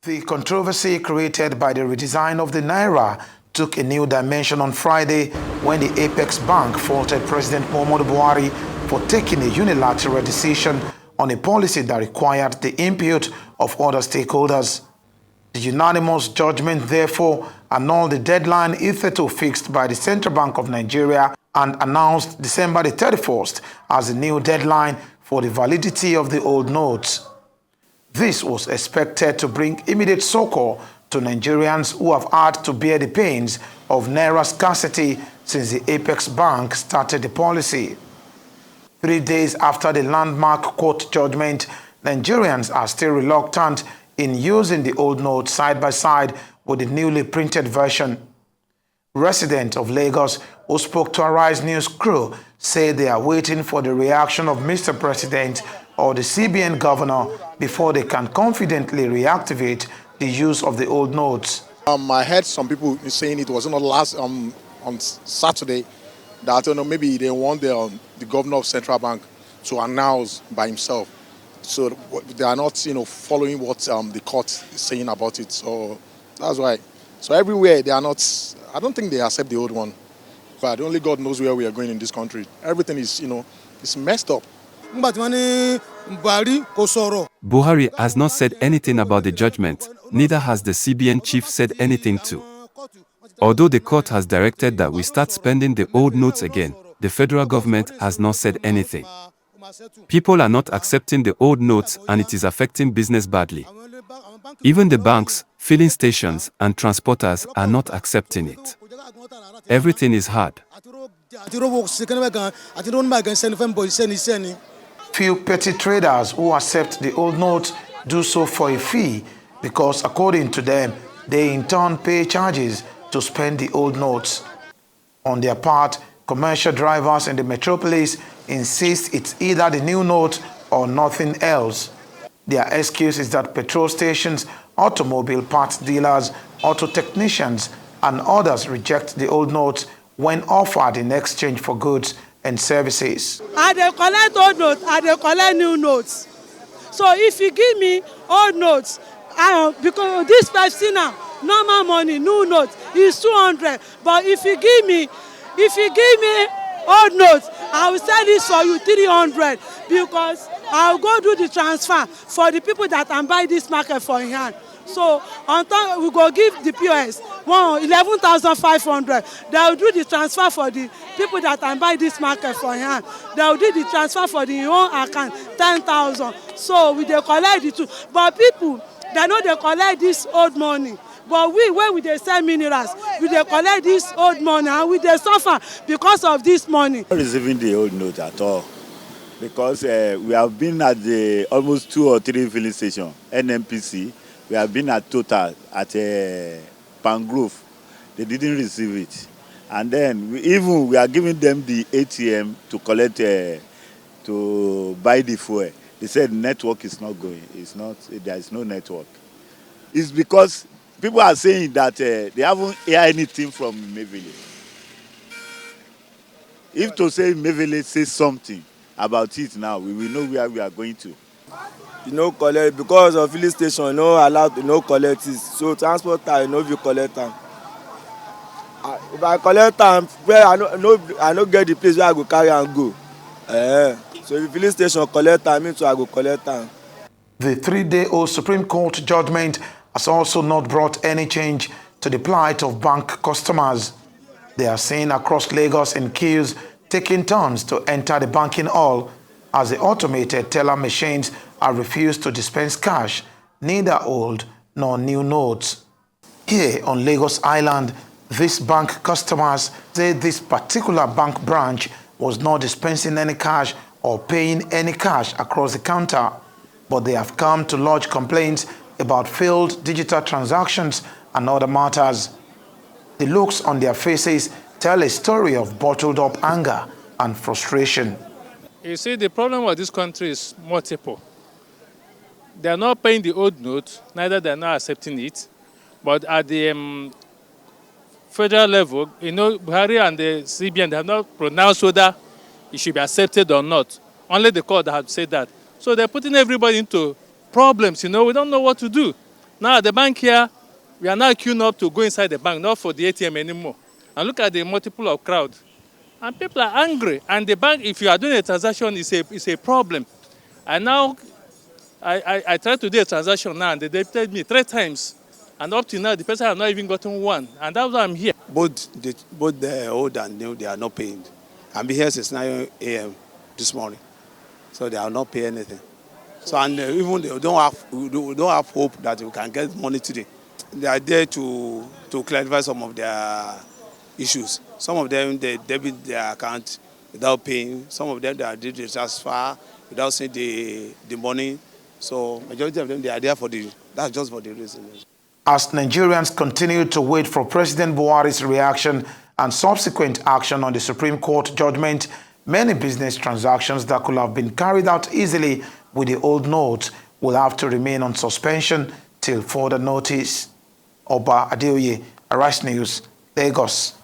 The controversy created by the redesign of the Naira took a new dimension on Friday when the Apex Bank faulted President Muhammadu Buhari for taking a unilateral decision on a policy that required the input of other stakeholders. The unanimous judgment therefore annulled the deadline hitherto fixed by the Central Bank of Nigeria and announced December the 31st as the new deadline for the validity of the old notes. This was expected to bring immediate succor to Nigerians who have had to bear the pains of Naira scarcity since the Apex Bank started the policy. 3 days after the landmark court judgment, Nigerians are still reluctant in using the old note side by side with the newly printed version. Residents of Lagos who spoke to Arise News crew say they are waiting for the reaction of Mr. President or the CBN governor before they can confidently reactivate the use of the old notes. I heard some people saying it was not last on Saturday that maybe they want the governor of Central Bank to announce by himself. So they are not following what the court is saying about it. So that's why. So everywhere they are not. I don't think they accept the old one. But only God knows where we are going in this country. Everything is it's messed up. Buhari has not said anything about the judgment, neither has the CBN chief said anything too. Although the court has directed that we start spending the old notes again, the federal government has not said anything. People are not accepting the old notes and it is affecting business badly. Even the banks, filling stations and transporters are not accepting it. Everything is hard. Few petty traders who accept the old notes do so for a fee because, according to them, they in turn pay charges to spend the old notes. On their part, commercial drivers in the metropolis insist it's either the new note or nothing else. Their excuse is that petrol stations, automobile parts dealers, auto technicians, and others reject the old notes when offered in exchange for goods and services. I dey collect old notes, I dey collect new notes. So if you give me old notes, because this Pepsi now, normal money, new notes is 200. But if you give me old notes, I will sell this for you 300 because I will go do the transfer for the people that can buy this market for in hand. So on time we go give the POS 11,500. They will do the transfer for the people that can buy this market for in hand. They will do the transfer for the own account 10,000. So we dey collect the two. But people they know they collect this old money. But when we dey sell minerals, we dey collect this old money and we dey suffer because of this money. Not receiving the old note at all, because we have been at the almost 2 or 3 filling stations, NNPC. We have been at Total, at Pangrove. They didn't receive it. And then we are giving them the ATM to collect, to buy the fuel. They said network is not going. There is no network. It's because people are saying that they haven't heard anything from Mevele. If to say Mevele says something about it now, we will know where we are going to. Collect because of filling station, allowed to collect it. So transport time, you collect them. If I collect them, where I no get the place where I go carry and go. So if filling station collect time, means I go collect them. The 3-day-old Supreme Court judgment has also not brought any change to the plight of bank customers. They are seen across Lagos in queues, taking turns to enter the banking hall as the automated teller machines are refused to dispense cash, neither old nor new notes. Here on Lagos Island, these bank customers say this particular bank branch was not dispensing any cash or paying any cash across the counter, but they have come to lodge complaints about failed digital transactions and other matters. The looks on their faces tell a story of bottled up anger and frustration. You see, the problem with this country is multiple. They are not paying the old note, neither they are not accepting it. But at the federal level, Buhari and the CBN, they have not pronounced whether it should be accepted or not. Only the court have said that. So they're putting everybody into problems, we don't know what to do. Now at the bank here, we are now queuing up to go inside the bank, not for the ATM anymore. And look at the multiple of crowd. And people are angry. And the bank, if you are doing a transaction, it's a problem. And now, I tried to do a transaction now, and they debited me 3 times. And up to now, the person has not even gotten one. And that's why I'm here. Both the old and new, they are not paying. I'm here since 9 a.m. this morning. So they are not paying anything. So and even we don't have hope that we can get money today. They are there to clarify some of their issues. Some of them they debit their account without paying. Some of them they did the transfer without seeing the money. So majority of them they are there that's just for the reason. As Nigerians continue to wait for President Buhari's reaction and subsequent action on the Supreme Court judgment, many business transactions that could have been carried out easily with the old notes will have to remain on suspension till further notice. Oba Adeoye, Arise News, Lagos.